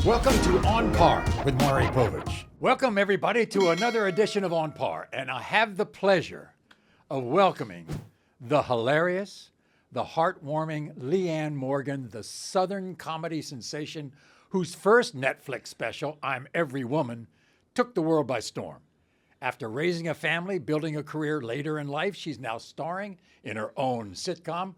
Welcome to On Par with Maury Povich. Welcome, everybody, to another edition of On Par. And I have the pleasure of welcoming the hilarious, the heartwarming Leanne Morgan, the Southern comedy sensation whose first Netflix special, I'm Every Woman, took the world by storm. After raising a family, building a career later in life, she's now starring in her own sitcom.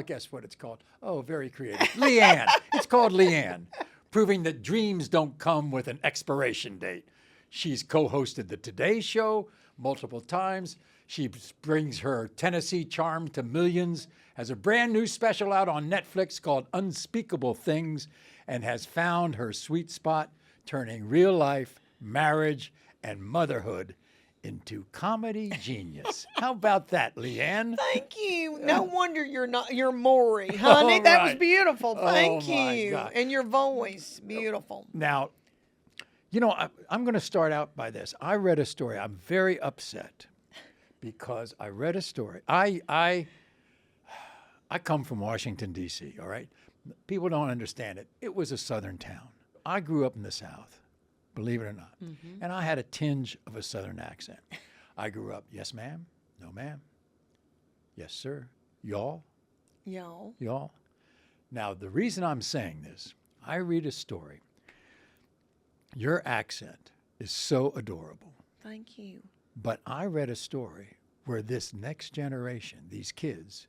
Guess what it's called? Oh, very creative. Leanne. It's called Leanne, proving that dreams don't come with an expiration date. She's co-hosted The Today Show multiple times. She brings her Tennessee charm to millions, has a brand new special out on Netflix called Unspeakable Things, and has found her sweet spot, turning real life, marriage, and motherhood into comedy genius. How about that, Leanne? Thank you. No wonder you're Maury, honey. That was right. beautiful. Thank Oh, my you. God. And your voice, beautiful. Now, you know, I'm going to start out by this. I read a story. I'm very upset because I read a story. I come from Washington, D.C., all right? People don't understand it. It was a southern town. I grew up in the South, believe it or not. Mm-hmm. And I had a tinge of a southern accent. I grew up, yes, ma'am, no, ma'am, yes, sir, y'all. Y'all. Now, the reason I'm saying this, I read a story. Your accent is so adorable. Thank you. But I read a story where this next generation, these kids,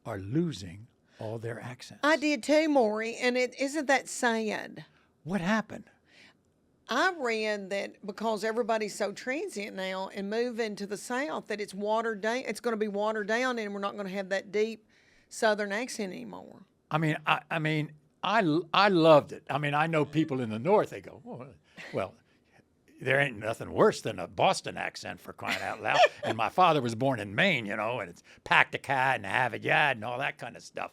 are losing all their accents. I did too, Maury, and isn't that sad? What happened? I read that because everybody's so transient now and moving to the South that it's watered down. It's going to be watered down, and we're not going to have that deep Southern accent anymore. I loved it. I mean, I know people in the North, they go, well, there ain't nothing worse than a Boston accent, for crying out loud. And my father was born in Maine, you know, and it's packed a cat and have it yad and all that kind of stuff.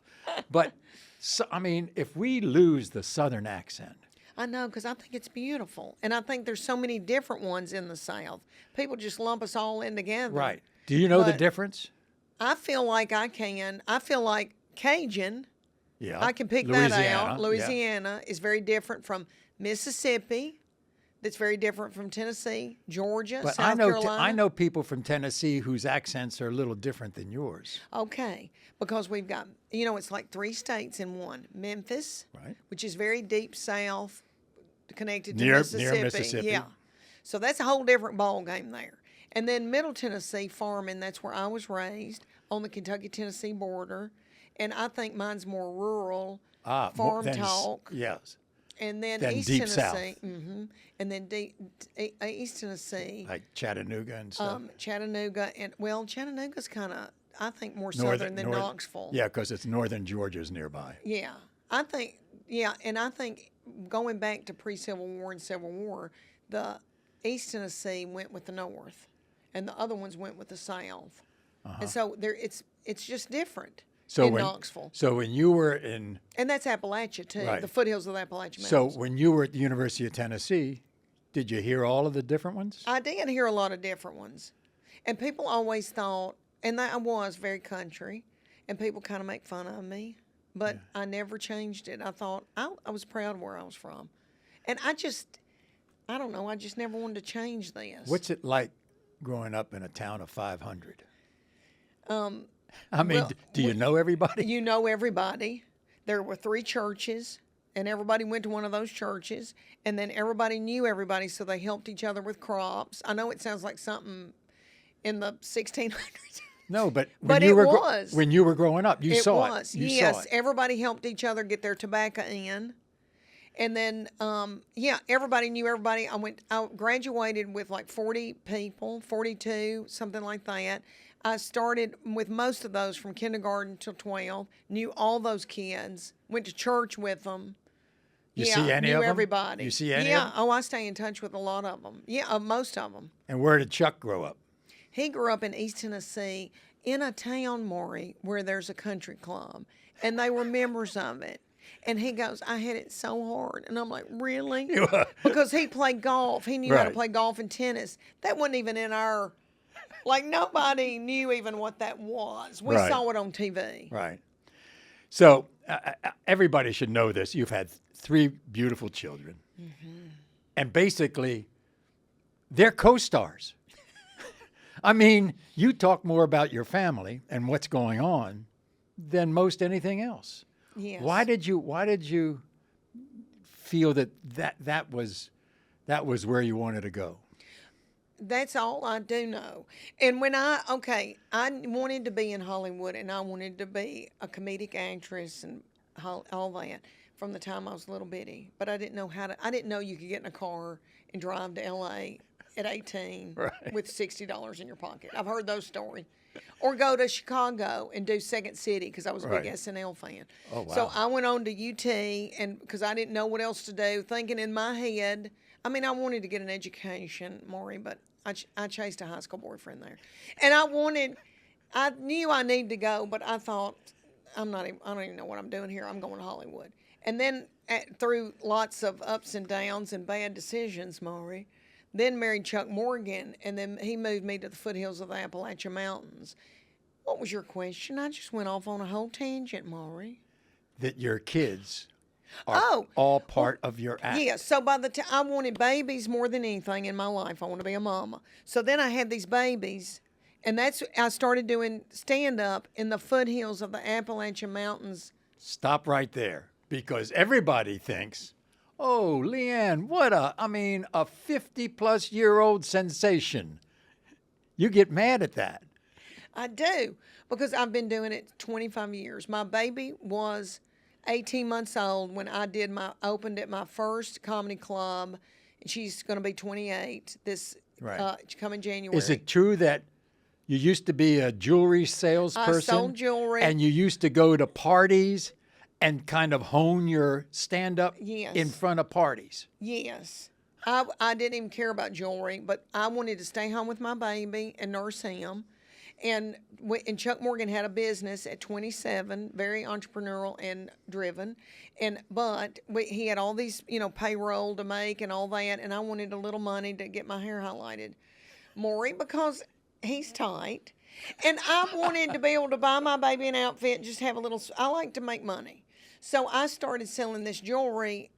But, so, I mean, if we lose the Southern accent. I know, because I think it's beautiful. And I think there's so many different ones in the South. People just lump us all in together. Right. Do you know the difference? I feel like I can. I feel like Cajun. Yeah. I can pick that out. Louisiana is very different from Mississippi. That's very different from Tennessee, Georgia, but South Carolina. I know people from Tennessee whose accents are a little different than yours. Okay, because we've got, you know, it's like 3 states in one. Memphis, right, which is very deep south, connected to near Mississippi. Yeah, so that's a whole different ball game there. And then Middle Tennessee, Farming, that's where I was raised, on the Kentucky-Tennessee border. And I think mine's more rural, farm talk. Yes. And then East deep Tennessee, south. And then East Tennessee, like Chattanooga and stuff. Chattanooga, and Chattanooga's kind of, I think, more southern than Knoxville. Yeah, because it's northern Georgia's nearby. Yeah, and I think going back to pre-Civil War and Civil War, the East Tennessee went with the North, and the other ones went with the South, and so it's just different. In Knoxville. So when you were in... And that's Appalachia, too, right. The foothills of the Appalachian So Mountains. when you were at the University of Tennessee, did you hear all of the different ones? I did hear a lot of different ones. And people always thought, and I was very country, and people kind of make fun of me, but I never changed it. I thought, I was proud of where I was from. And I don't know, I just never wanted to change this. What's it like growing up in a town of 500? I mean, do you know everybody? You know everybody. There were 3 churches, and everybody went to one of those churches, and then everybody knew everybody, so they helped each other with crops. I know it sounds like something in the 1600s. No, but when you were growing up, you saw it. Yes, everybody helped each other get their tobacco in. And then, everybody knew everybody. I graduated with like 40 people, 42, something like that. I started with most of those from kindergarten till 12, knew all those kids, went to church with them. You see any of them? Knew everybody. You see any of them? Yeah, I stay in touch with a lot of them. Yeah, most of them. And where did Chuck grow up? He grew up in East Tennessee in a town, Maury, where there's a country club, and they were members of it. And he goes, I had it so hard. And I'm like, really? Because he played golf. He knew how to play golf and tennis. That wasn't even in our... Like, nobody knew even what that was. We saw it on TV. Right. So everybody should know this. You've had 3 beautiful children. And basically, they're co-stars. I mean, you talk more about your family and what's going on than most anything else. Yes. Why did you feel that was where you wanted to go? That's all I do know. And when I wanted to be in Hollywood, and I wanted to be a comedic actress and all that from the time I was a little bitty. But I didn't know I didn't know you could get in a car and drive to L.A. at 18 with $60 in your pocket. I've heard those stories. Or go to Chicago and do Second City because I was a big SNL fan. Oh, wow. So I went on to UT and because I didn't know what else to do, thinking in my head, I mean, I wanted to get an education, Maury, but I chased a high school boyfriend there. And I knew I needed to go, but I thought, I don't even know what I'm doing here. I'm going to Hollywood. And then through lots of ups and downs and bad decisions, Maury, then married Chuck Morgan, and then he moved me to the foothills of the Appalachian Mountains. What was your question? I just went off on a whole tangent, Maury. That your kids are all part of your act. Yeah, so by the time I wanted babies more than anything in my life. I want to be a mama. So then I had these babies, and I started doing stand-up in the foothills of the Appalachian Mountains. Stop right there, because everybody thinks, oh, Leanne, a 50-plus-year-old sensation. You get mad at that. I do, because I've been doing it 25 years. My baby was 18 months old when I opened at my first comedy club. And she's going to be 28 this coming January. Is it true that you used to be a jewelry salesperson? I sold jewelry. And you used to go to parties and kind of hone your stand-up in front of parties? Yes. I didn't even care about jewelry, but I wanted to stay home with my baby and nurse him. And Chuck Morgan had a business at 27, very entrepreneurial and driven. But he had all these, payroll to make and all that. And I wanted a little money to get my hair highlighted. Maury, because he's tight. And I wanted to be able to buy my baby an outfit and just have I like to make money. So I started selling this jewelry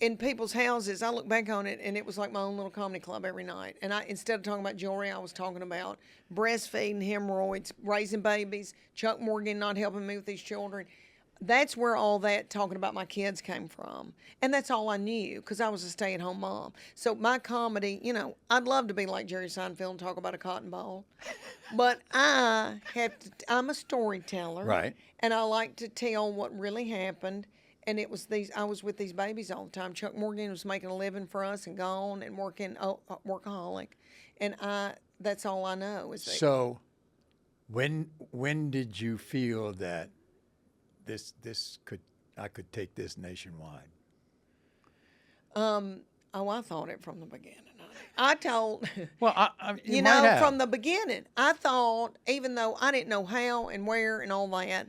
in people's houses. I look back on it, and it was like my own little comedy club every night. And instead of talking about jewelry, I was talking about breastfeeding, hemorrhoids, raising babies, Chuck Morgan not helping me with these children. That's where all that talking about my kids came from. And that's all I knew because I was a stay-at-home mom. So my comedy, I'd love to be like Jerry Seinfeld and talk about a cotton ball. But I'm a storyteller. Right. And I like to tell what really happened. And it was I was with these babies all the time. Chuck Morgan was making a living for us and gone and working, workaholic. And that's all I know. So when did you feel that I could take this nationwide? I thought it from the beginning. I told, well, you might have. From the beginning, I thought, even though I didn't know how and where and all that,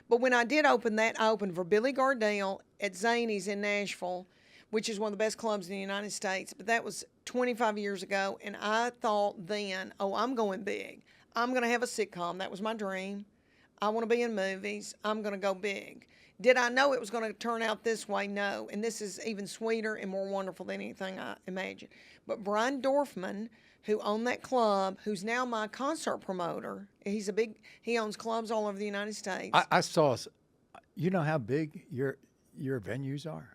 but when I did open that, I opened for Billy Gardell at Zany's in Nashville, which is one of the best clubs in the United States. But that was 25 years ago, and I thought then, I'm going big. I'm going to have a sitcom. That was my dream. I want to be in movies. I'm going to go big. Did I know it was going to turn out this way? No. And this is even sweeter and more wonderful than anything I imagined. But Brian Dorfman, who owned that club, who's now my concert promoter, he owns clubs all over the United States. I saw, you know how big your venues are?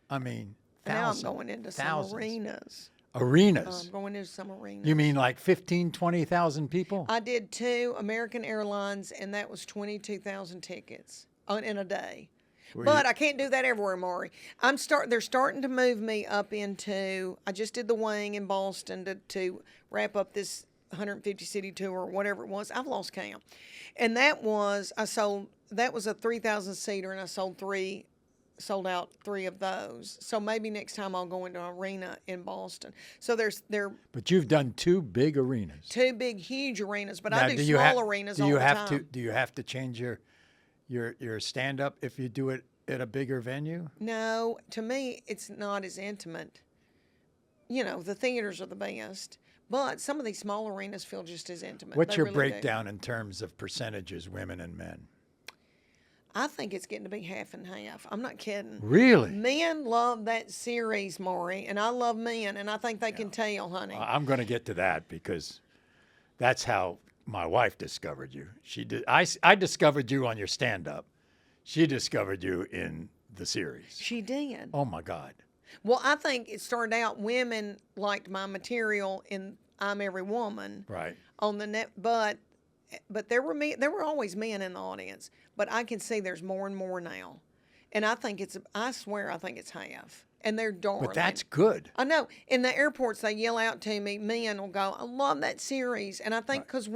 I mean, thousands. Now I'm going into some arenas. Arenas? I'm going into some arenas. You mean like 15,000, 20,000 people? I did 2 American Airlines, and that was 22,000 tickets in a day. I can't do that everywhere, Maury. They're starting to move me up into. I just did the Wing in Boston to wrap up this 150 city tour or whatever it was. I've lost count, and that was a 3,000 seater, and I sold out 3 of those. So maybe next time I'll go into an arena in Boston. So But you've done 2 big arenas. 2 big, huge arenas, but now, I do small arenas all the time. Do you have to change your stand-up if you do it at a bigger venue? No, to me, it's not as intimate. The theaters are the best, but some of these small arenas feel just as intimate. What's They your really breakdown in terms of percentages, women and men? I think it's getting to be half and half. I'm not kidding. Really? Men love that series, Maury, and I love men, and I think they can tell, honey. I'm going to get to that because that's how my wife discovered you. She did. I discovered you on your stand-up. She discovered you in the series. She did. Oh my God. Well, I think it started out women liked my material in I'm Every Woman Right. on the net, but there were always men in the audience. But I can see there's more and more now, and I swear I think it's half, and they're darling. But that's good. I know. In the airports, they yell out to me. Men will go, "I love that series," and I think because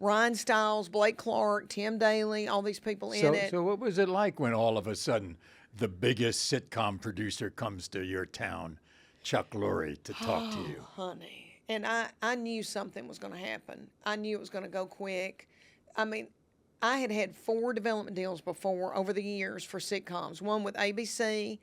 Ryan Stiles, Blake Clark, Tim Daly, all these people in it. So what was it like when all of a sudden the biggest sitcom producer comes to your town, Chuck Lorre, to talk to you? Honey. And I knew something was going to happen. I knew it was going to go quick. I mean, I had 4 development deals before over the years for sitcoms. One with ABC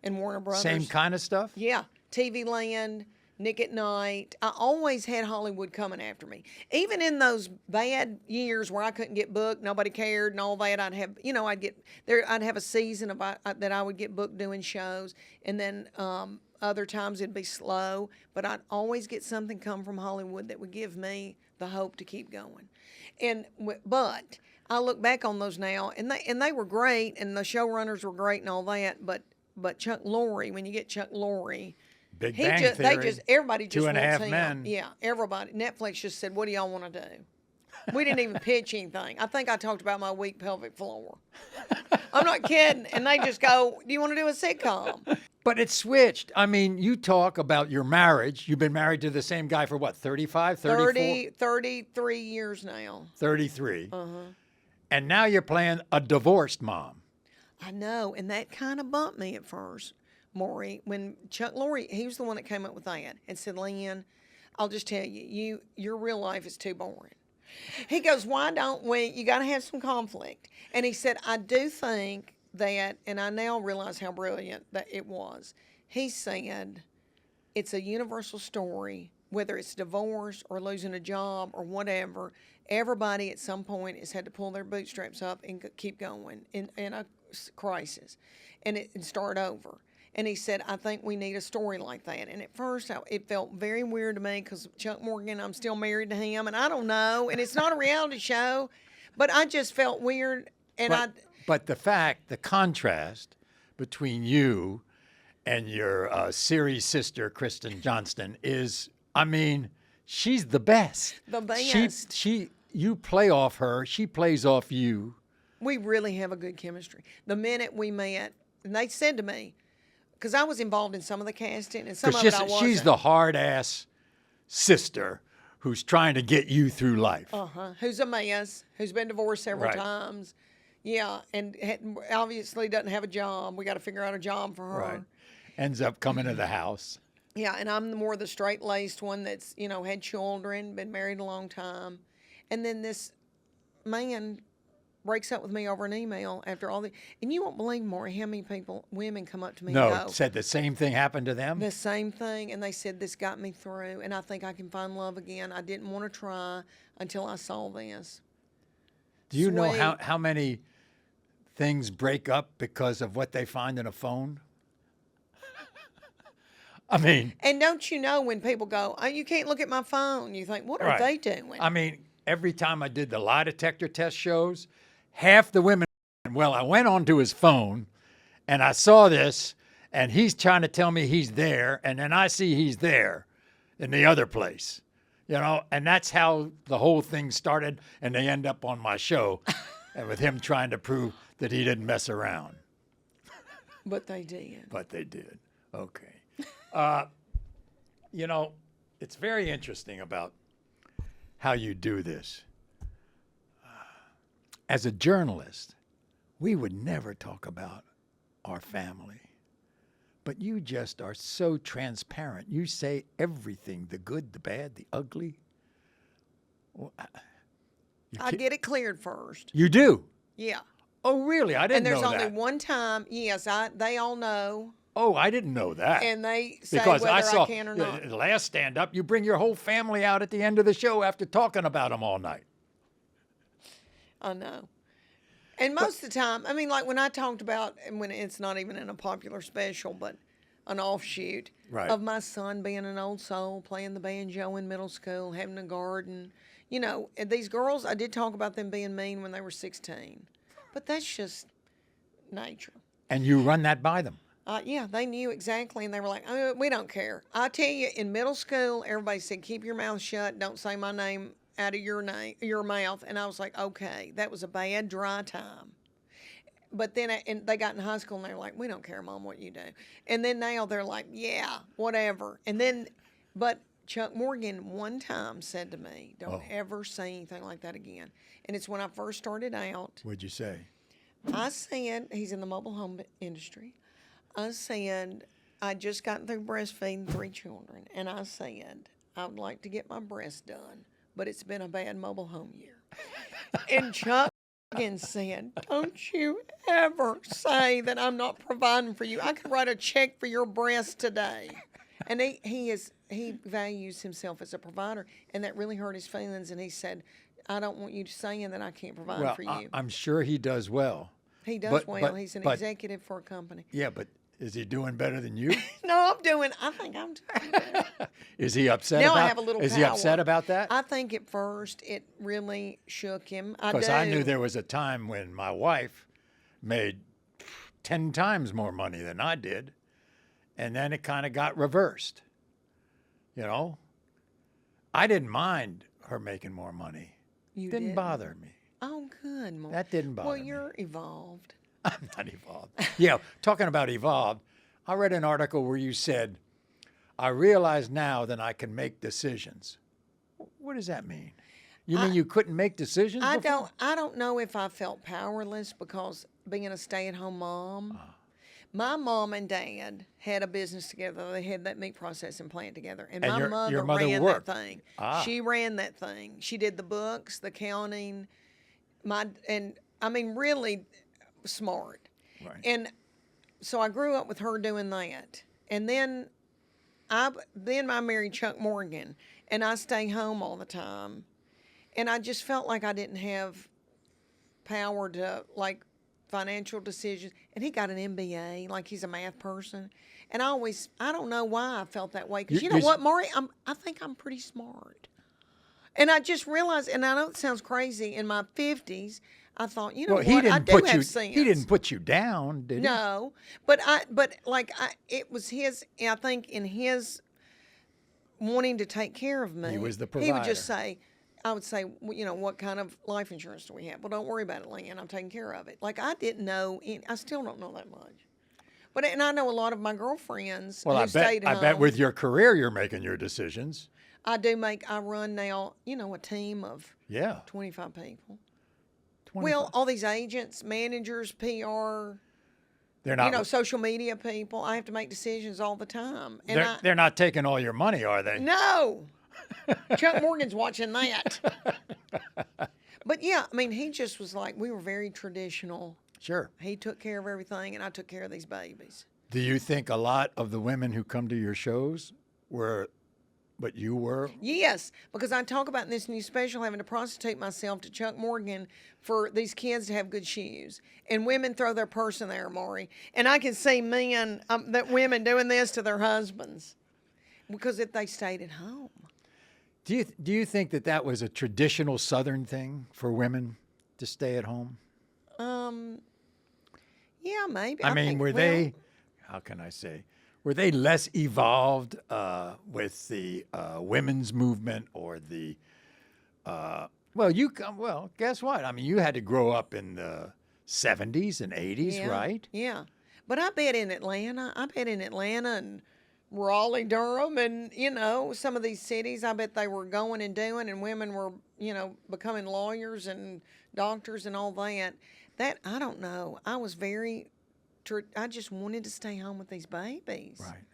and Warner Brothers. Same kind of stuff? Yeah. TV Land, Nick at Night. I always had Hollywood coming after me. Even in those bad years where I couldn't get booked, nobody cared and all that, I'd have a season that I would get booked doing shows. And then other times it'd be slow, but I'd always get something come from Hollywood that would give me the hope to keep going. But I look back on those now, and they were great, and the showrunners were great and all that. But Chuck Lorre, when you get Chuck Lorre, Big Bang Theory, everybody just 2.5 wants him. Men. Yeah, everybody. Netflix just said, "What do y'all want to do?" We didn't even pitch anything. I think I talked about my weak pelvic floor. I'm not kidding. And they just go, "Do you want to do a sitcom?" But it switched. I mean, you talk about your marriage. You've been married to the same guy for what, 35, 34? 33 years now. 33. Uh-huh. And now you're playing a divorced mom. I know, and that kind of bumped me at first, Maury. When Chuck Lorre, he was the one that came up with that and said, "Leanne, I'll just tell you, your real life is too boring." He goes, "Why don't we, you got to have some conflict." And he said, "I do think that," and I now realize how brilliant that it was. He said, "It's a universal story, whether it's divorce or losing a job or whatever. Everybody at some point has had to pull their bootstraps up and keep going in a crisis and start over." And he said, "I think we need a story like that." And at first, it felt very weird to me because Chuck Morgan, I'm still married to him, and I don't know. And it's not a reality show, but I just felt weird. And But the contrast between you and your series sister, Kristen Johnston, is, I mean, she's the best. The best. You play off her, she plays off you. We really have a good chemistry. The minute we met, and they said to me, because I was involved in some of the casting, and some of it I wasn't. She's the hard-ass sister who's trying to get you through life. Who's a mess, who's been divorced several Right. times. Yeah, and obviously doesn't have a job. We got to figure out a job for her. Right. Ends up coming to the house. Yeah, and I'm more the straight-laced one that's, had children, been married a long time. And then this man breaks up with me over an email after all the, and you won't believe, Maury, how many women come up to me and go, said the same thing happened to them? the same thing, and they said, "This got me through, and I think I can find love again. I didn't want to try until I saw this." Do you know Sweet. how many things break up because of what they find in a phone? I mean... And don't you know when people go, "Oh, you can't look at my phone," you think, what are they doing? I mean, every time I did the lie detector test shows, half the women, well, I went onto his phone and I saw this and he's trying to tell me he's there, and then I see he's there in the other place, and that's how the whole thing started, and they end up on my show and with him trying to prove that he didn't mess around. But they did. But they did. Okay. It's very interesting about how you do this. As a journalist, we would never talk about our family. But you just are so transparent. You say everything, the good, the bad, the ugly. Well, I get it cleared first. You do? Yeah. Oh, really? I didn't know that. And there's only one time, yes, they all know. Oh, I didn't know that. And they say because whether I can or not. The last stand-up, you bring your whole family out at the end of the show after talking about them all night. I know. And most of the time, I mean, like when I talked about, and when it's not even in a popular special, but an offshoot Right. of my son being an old soul, playing the banjo in middle school, having a garden. You know, and these girls, I did talk about them being mean when they were 16, but that's just nature. And you run that by them. Yeah, they knew exactly, and they were like, "Oh, we don't care." I tell you, in middle school, everybody said, "Keep your mouth shut. Don't say my name out of your mouth." And I was like, "Okay, that was a bad dry time." But then, and they got in high school, and they were like, "We don't care, Mom, what you do." And then now they're like, "Yeah, whatever." And then, but Chuck Morgan one time said to me, "Don't ever say anything like that again." And it's when I first started out. What'd you say? I said, he's in the mobile home industry. I said, I just got through breastfeeding 3 children, and I said, I would like to get my breast done, but it's been a bad mobile home year. And Chuck said, "Don't you ever say that I'm not providing for you. I could write a check for your breast today." And he values himself as a provider, and that really hurt his feelings. And he said, "I don't want you saying that I can't provide for you." I'm sure he does well. He does well. He's an executive for a company. Yeah, but is he doing better than you? No, I think I'm doing better. Is he upset Now about I have a little Is he power. upset about that? I think at first it really shook him. Because I knew there was a time when my wife made 10 times more money than I did, and then it kind of got reversed. You know? I didn't mind her making more money. You didn't bother me. Oh, good. Mom. That didn't bother me. Well, you're evolved. I'm not evolved. Yeah, talking about evolved, I read an article where you said, "I realize now that I can make decisions." What does that mean? You mean you couldn't make decisions before? I don't know if I felt powerless because being a stay-at-home mom. My mom and dad had a business together. They had that meat processing plant together, and my your mother ran worked. that thing. Ah. She ran that thing. She did the books, the counting, really smart. Right. And so I grew up with her doing that. And then I married Chuck Morgan, and I stay home all the time. And I just felt like I didn't have power to, like, financial decisions. And he got an MBA, like he's a math person. And I don't know why I felt that way. Because you know what, Maury? I think I'm pretty smart. And I just realized, and I know it sounds crazy, in my 50s, I thought, you know what, I do have sense. He didn't put you down, did he? No, it was his. I think in his wanting to take care of me, He was the He would provider. just say, I would say, well, you know, what kind of life insurance do we have? Well, don't worry about it, Leanne. I'm taking care of it. Like I didn't know. I still don't know that much. And I know a lot of my girlfriends who stayed home. I bet with your career you're making your decisions. I run now, you know, a team of 25 people. 25. Well, all these agents, managers, PR, They're not. social media people. I have to make decisions all the time. And They're not taking all your money, are they? No. Chuck Morgan's watching that. But yeah, I mean, he just was like, we were very traditional. Sure. He took care of everything, and I took care of these babies. Do you think a lot of the women who come to your shows were what you were? Yes, because I talk about in this new special having to prostitute myself to Chuck Morgan for these kids to have good shoes. And women throw their purse in there, Maury. And I can see women doing this to their husbands because if they stayed at home. Do you think that was a traditional Southern thing for women to stay at home? Yeah, maybe. I mean, were they, how can I say, were they less evolved with the women's movement or the, guess what? I mean, you had to grow up in the 70s and 80s, right? Yeah. But I bet in Atlanta and Raleigh, Durham, and, you know, some of these cities, I bet they were going and doing, and women were, you know, becoming lawyers and doctors and all that. That, I don't know. I was I just wanted to stay home with these babies. Right.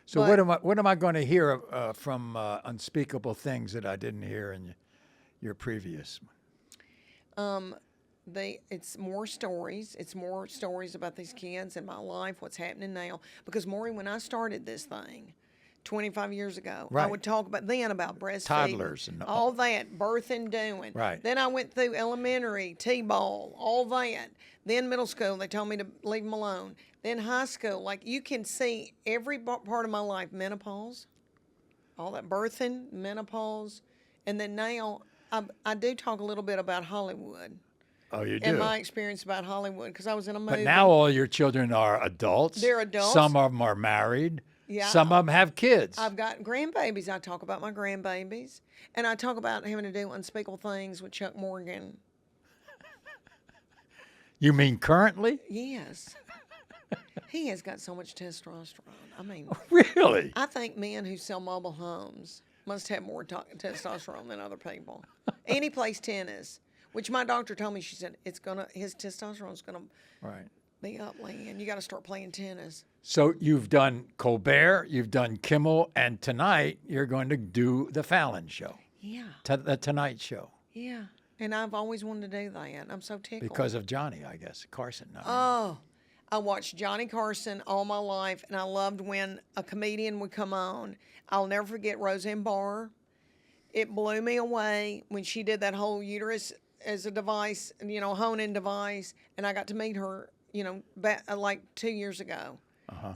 So what am I going to hear from Unspeakable Things that I didn't hear in your previous one? It's more stories. It's more stories about these kids and my life, what's happening now. Because, Maury, when I started this thing 25 years ago. I Right. would talk about breastfeeding. Toddlers and all that, birthing, doing. Right. Then I went through elementary, T-ball, all that. Then middle school, they told me to leave them alone. Then high school, like you can see every part of my life, menopause, all that birthing, menopause. And then now I do talk a little bit about Hollywood. Oh, you And do. my experience about Hollywood, because I was in a movie. But now all your children are adults. They're adults. Some of them are married. Yeah. Some of them have kids. I've got grandbabies. I talk about my grandbabies. And I talk about having to do Unspeakable Things with Chuck Morgan. You mean currently? Yes. He has got so much testosterone. I mean, Really? I think men who sell mobile homes must have more testosterone than other people. And he plays tennis, which my doctor told me, she said, his testosterone's going to Right. be up, Leanne. You got to start playing tennis. So you've done Colbert, you've done Kimmel, and tonight you're going to do the Fallon show, Yeah. the Tonight Show, Yeah. And I've always wanted to do that. I'm so tickled. because of Johnny, I guess, Carson. Oh, I watched Johnny Carson all my life, and I loved when a comedian would come on. I'll never forget Roseanne Barr. It blew me away when she did that whole uterus as a device, hone-in device, and I got to meet her, like 2 years ago.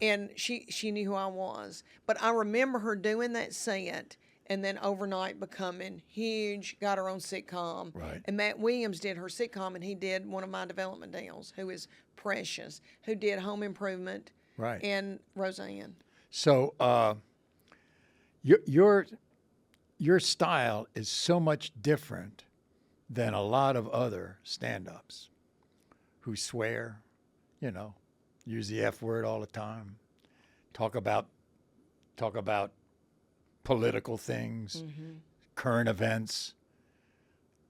And she knew who I was. But I remember her doing that set and then overnight becoming huge, got her own sitcom. Right. And Matt Williams did her sitcom, and he did one of my development deals, who is precious, who did Home Improvement Right. and Roseanne. So your style is so much different than a lot of other stand-ups who swear, use the F word all the time, talk about political things, current events.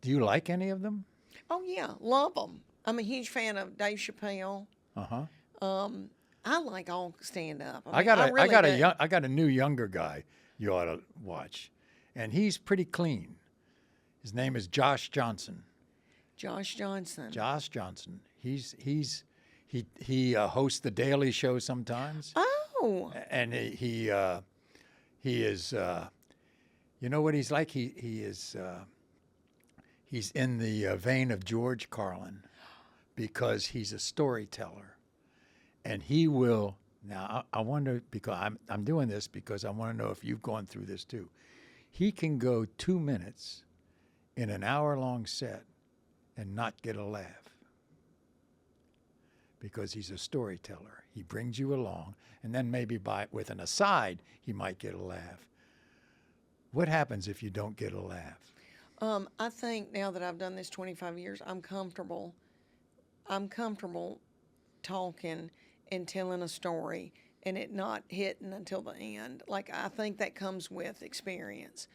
Do you like any of them? Oh, yeah, love them. I'm a huge fan of Dave Chappelle. I like all stand-up. I got a a new younger guy you ought to watch, and he's pretty clean. His name is Josh Johnson. Josh Johnson. Josh Johnson. He hosts the Daily Show sometimes, Oh, and he is. You know what he's like? He's in the vein of George Carlin, because he's a storyteller, and he will. Now I wonder, because I'm doing this because I want to know if you've gone through this too. He can go 2 minutes in an hour-long set and not get a laugh, because he's a storyteller. He brings you along, and then maybe with an aside, he might get a laugh. What happens if you don't get a laugh? I think now that I've done this 25 years, I'm comfortable talking and telling a story and it not hitting until the end. Like, I think that comes with experience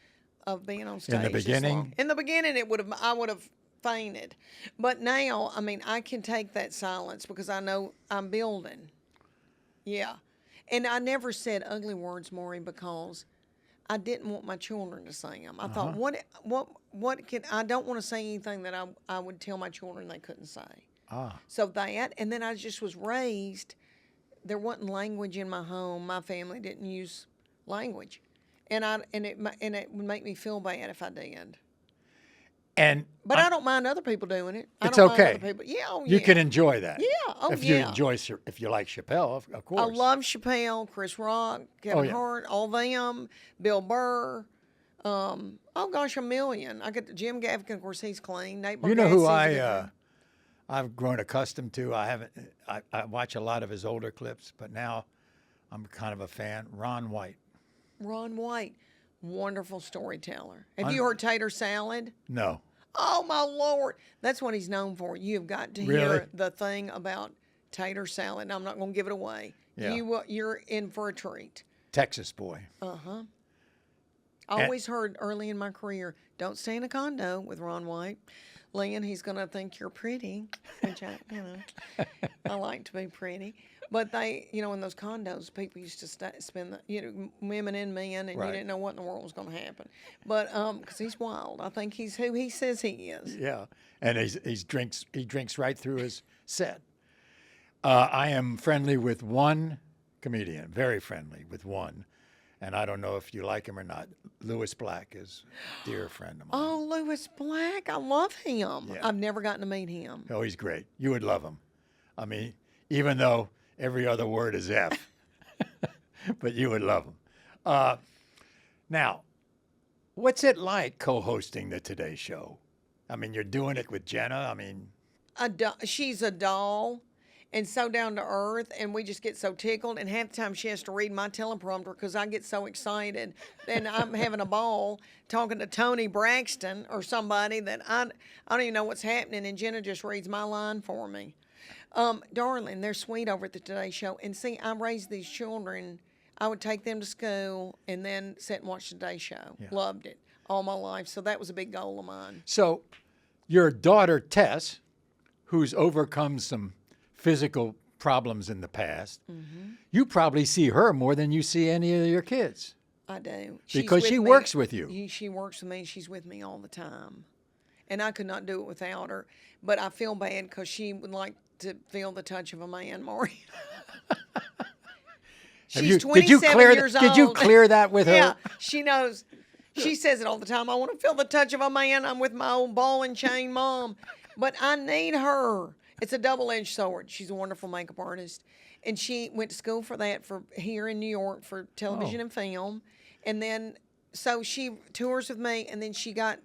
of being on stage. In the this beginning? long. In the beginning, I would have fainted. But now, I mean, I can take that silence because I know I'm building. Yeah. And I never said ugly words, Maury, because I didn't want my children to say them. I thought, I don't want to say anything that I would tell my children they couldn't say. So that, and then I just was raised, there wasn't language in my home. My family didn't use language. And it would make me feel bad if I did. But I don't mind other people doing it. It's I don't okay. Mind other people. Yeah, oh, You yeah. can enjoy that. Yeah, oh, if yeah. if you like Chappelle, of course. I love Chappelle, Chris Rock, Kevin yeah. Hart, all them, Bill Burr. Oh gosh, a million. I get Jim Gaffigan, of course, he's clean. Nate You know who Bargatze's a good I've grown accustomed to. I watch a lot of his older clips, but now I'm kind of a fan. Ron White. Ron White, wonderful storyteller. Have you heard Tater Salad? No. Oh my Lord, that's what he's known for. You have got to Really? hear the thing about Tater Salad. And I'm not going to give it away. Yeah. You're in for a treat. Texas boy. I always heard early in my career, don't stay in a condo with Ron White. Leanne, he's going to think you're pretty, which I like to be pretty. But they, in those condos, people used to spend, women and men, and Right. you didn't know what in the world was going to happen. But because he's wild, I think he's who he says he is. Yeah, and he drinks right through his set. I am friendly with one comedian, very friendly with one, And I don't know if you like him or not. Lewis Black is a dear friend of mine. Oh, Lewis Black. I love him. Yeah. I've never gotten to meet him. Oh, he's great. You would love him. I mean, even though every other word is F, but you would love him. Now, what's it like co-hosting the Today Show? I mean, you're doing it with Jenna. I mean, She's a doll and so down to earth, and we just get so tickled. And half the time she has to read my teleprompter because I get so excited. And I'm having a ball talking to Tony Braxton or somebody that I don't even know what's happening, and Jenna just reads my line for me. Darling, they're sweet over at the Today Show. And see, I raised these children. I would take them to school and then sit and watch the Today Show. Yeah. Loved it all my life. So that was a big goal of mine. so your daughter, Tess, who's overcome some physical problems in the past, you probably see her more than you see any of your kids. I do. Because with she me. works with you. She works with me. She's with me all the time. And I could not do it without her. But I feel bad because she would like to feel the touch of a man, Maury. She's 27 years old. Did you clear that with her? Yeah, she knows. She says it all the time. I want to feel the touch of a man. I'm with my old ball and chain mom. But I need her. It's a double-edged sword. She's a wonderful makeup artist. And she went to school for that here in New York for television and film. And then, so she tours with me, and then Chuck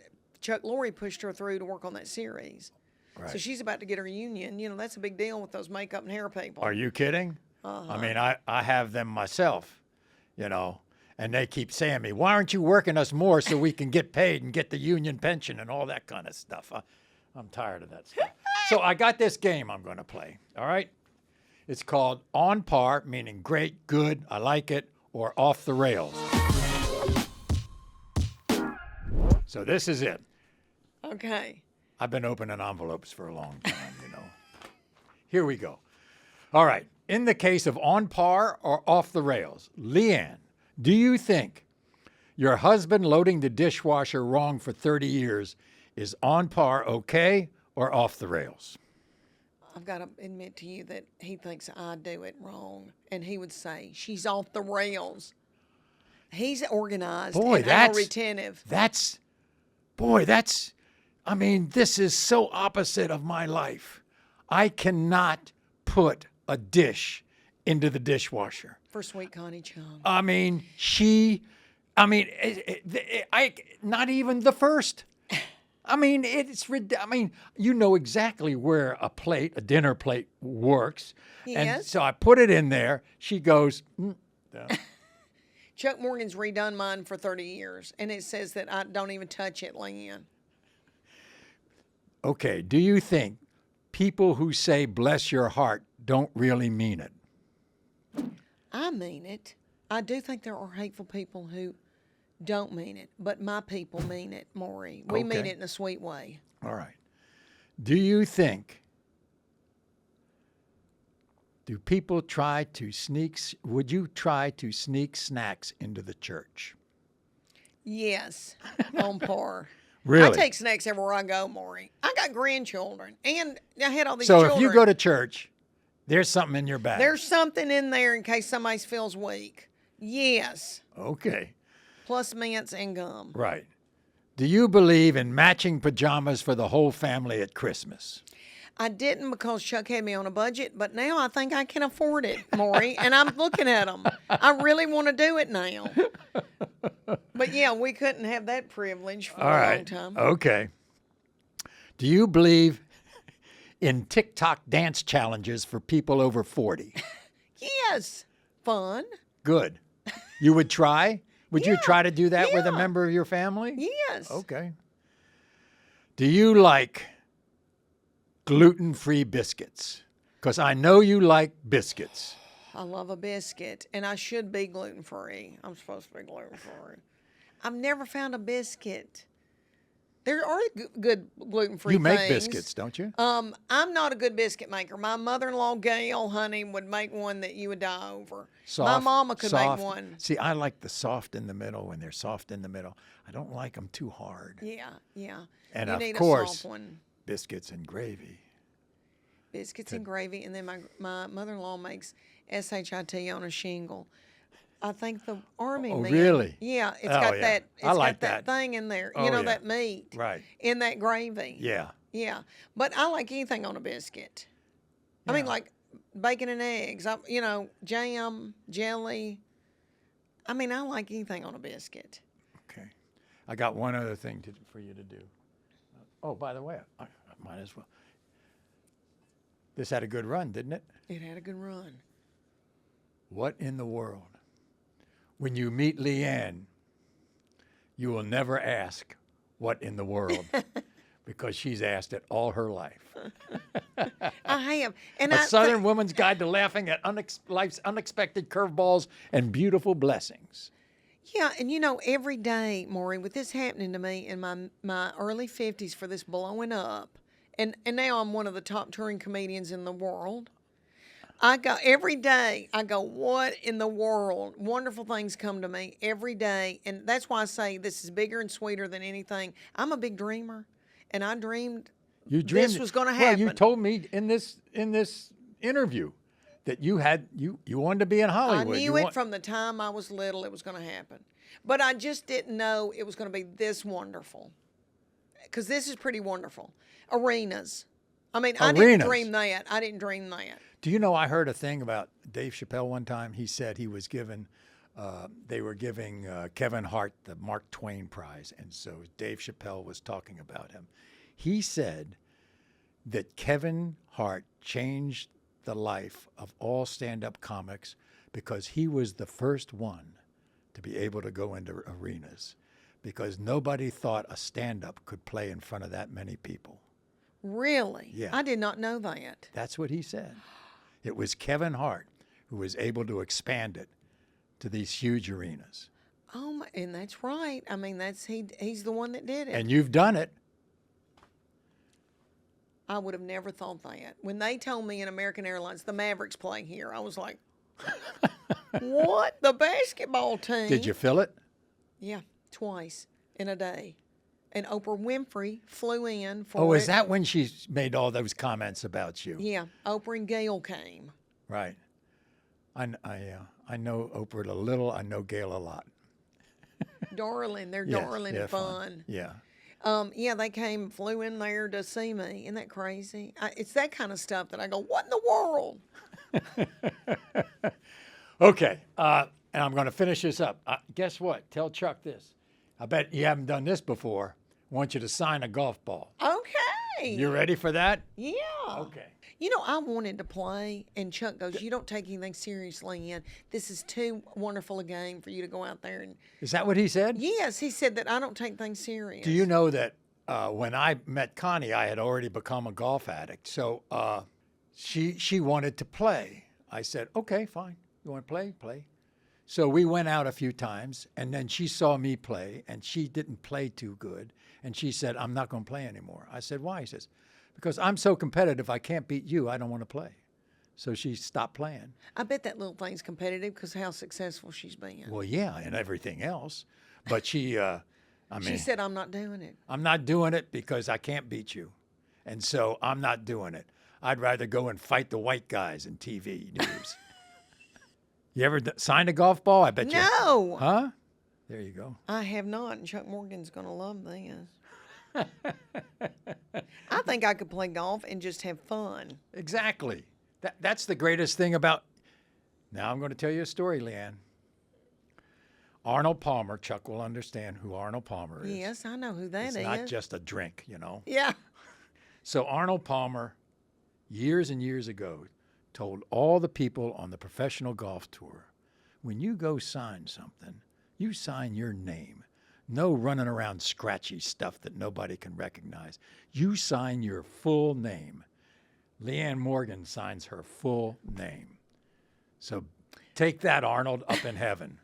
Lorre pushed her through to work on that series. Right. So she's about to get her union. You know, that's a big deal with those makeup and hair people. Are you kidding? I mean, I have them myself, you know, and they keep saying to me, why aren't you working us more so we can get paid and get the union pension and all that kind of stuff? I'm tired of that stuff. So I got this game I'm going to play, all right? It's called On Par, meaning great, good, I like it, or off the rails. So this is it. Okay. I've been opening envelopes for a long time, you know. Here we go. All right. In the case of on par or off the rails, Leanne, do you think your husband loading the dishwasher wrong for 30 years is on par okay or off the rails? I've got to admit to you that he thinks I do it wrong. And he would say, she's off the rails. He's organized and I'm retentive. I mean, this is so opposite of my life. I cannot put a dish into the dishwasher. For sweet Connie Chung. I mean, not even the first. I mean, you know exactly where a dinner plate works. And Yes. so I put it in there. She goes, down. Chuck Morgan's redone mine for 30 years, and it says that I don't even touch it, Leanne. Okay, do you think people who say bless your heart don't really mean it? I mean it. I do think there are hateful people who don't mean it, but my people mean it, Maury. We mean Okay. it in a sweet way. All right. Do you think, would you try to sneak snacks into the church? Yes, on par. Really? I take snacks everywhere I go, Maury. I got grandchildren, and I had all these So children. if you go to church, there's something in your bag. There's something in there in case somebody feels weak. Yes. Okay. Plus mints and gum. Right. Do you believe in matching pajamas for the whole family at Christmas? I didn't because Chuck had me on a budget, but now I think I can afford it, Maury, and I'm looking at them. I really want to do it now. But yeah, we couldn't have that privilege for a long time. Okay. Do you believe in TikTok dance challenges for people over 40? Yes. Fun. Good. You would try? Would you try to do that with a Yeah. member of your family? Yes. Okay. Do you like gluten-free biscuits? Because I know you like biscuits. I love a biscuit, and I should be gluten-free. I'm supposed to be gluten-free. I've never found a biscuit. There are good gluten-free You make things. biscuits, don't you? I'm not a good biscuit maker. My mother-in-law, Gail, honey, would make one that you would die over. Soft, My mama could soft. make one. See, I like the soft in the middle when they're soft in the middle. I don't like them too hard. Yeah, yeah. And you of need course, a soft one. biscuits and gravy. Biscuits and gravy, and then my mother-in-law makes SHIT on a shingle. I think the army Oh, men. really? Yeah, it's Oh, got yeah. that. It's I like got that that. thing in there. Oh, You know yeah. that meat. Right. In that gravy. Yeah. Yeah, but I like anything on a biscuit. I mean, Yeah. like bacon and eggs. Jam, jelly. I mean, I like anything on a biscuit. Okay. I got one other thing for you to do. Oh, by the way, I might as well. This had a good run, didn't it? It had a good run. What in the world? When you meet Leanne, you will never ask, what in the world? Because she's asked it all her life. I have. And A I Southern think- woman's guide to laughing at life's unexpected curveballs and beautiful blessings. Yeah, and every day, Maury, with this happening to me in my early 50s for this blowing up, and now I'm one of the top touring comedians in the world. Every day, I go, what in the world? Wonderful things come to me every day. And that's why I say this is bigger and sweeter than anything. I'm a big dreamer, and I dreamed this was going to happen. Well, you told me in this interview that you wanted to be in Hollywood. I knew it from the time I was little it was going to happen. But I just didn't know it was going to be this wonderful. Because this is pretty wonderful. Arenas. I mean, I didn't dream that. I didn't dream that. Do you know, I heard a thing about Dave Chappelle one time. He said he was they were giving Kevin Hart the Mark Twain Prize. And so Dave Chappelle was talking about him. He said that Kevin Hart changed the life of all stand-up comics because he was the first one to be able to go into arenas, because nobody thought a stand-up could play in front of that many people. Really? Yeah. I did not know that. That's what he said. It was Kevin Hart who was able to expand it to these huge arenas. Oh, my, and that's right. I mean, he's the one that did it. And you've done it. I would have never thought that. When they told me in American Airlines, the Mavericks play here, I was like, what? The basketball team? Did you feel it? Yeah, twice in a day. And Oprah Winfrey flew in for Oh, it. is that when she made all those comments about you? Yeah, Oprah and Gail came. Right. I know Oprah a little. I know Gail a lot. Darling, they're Yes, darling yeah, and fun. Yeah. Yeah, they flew in there to see me. Isn't that crazy? It's that kind of stuff that I go, what in the world? Okay, and I'm going to finish this up. Guess what? Tell Chuck this. I bet you haven't done this before. I want you to sign a golf ball. Okay. You ready for that? Yeah. Okay. I wanted to play, and Chuck goes, you don't take anything seriously, Ian. This is too wonderful a game for you to go out there and... Is that what he said? Yes, he said that I don't take things serious. Do you know that when I met Connie, I had already become a golf addict. So she wanted to play. I said, okay, fine. You want to play? Play. So we went out a few times, and then she saw me play, and she didn't play too good. And she said, I'm not going to play anymore. I said, why? He says, because I'm so competitive, I can't beat you. I don't want to play. So she stopped playing. I bet that little thing's competitive because how successful she's been. Well, yeah, and everything else. But she said, I'm not doing it. I'm not doing it because I can't beat you. And so I'm not doing it. I'd rather go and fight the white guys in TV news. You ever signed a golf ball? I bet you. No. Huh? There you go. I have not, and Chuck Morgan's going to love this. I think I could play golf and just have fun. Exactly. That's the greatest thing about... Now I'm going to tell you a story, Leanne. Arnold Palmer, Chuck will understand who Arnold Palmer is. Yes, I know who that is. It's not just a drink, you know. Yeah. So Arnold Palmer, years and years ago, told all the people on the professional golf tour, when you go sign something, you sign your name. No running around scratchy stuff that nobody can recognize. You sign your full name. Leanne Morgan signs her full name. So take that, Arnold, up in heaven.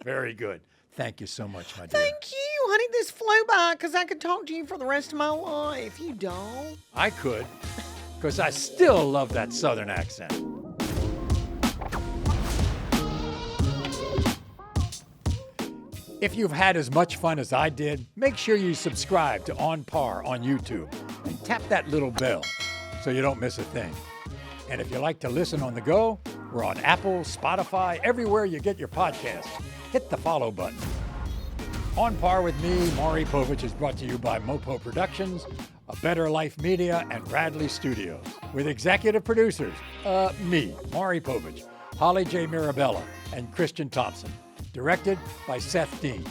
Very good. Thank you so much, my dear. Thank you, honey. This flew by because I could talk to you for the rest of my life. You don't. I could, because I still love that Southern accent. If you've had as much fun as I did, make sure you subscribe to On Par on YouTube and tap that little bell so you don't miss a thing. And if you like to listen on the go, We're on Apple, Spotify, everywhere you get your podcasts. Hit the follow button. On Par with me, Maury Povich, is brought to you by Mopo Productions, A Better Life Media, and Bradley Studios. With executive producers, me, Maury Povich, Holly J. Mirabella, and Christian Thompson. Directed by Seth Dean.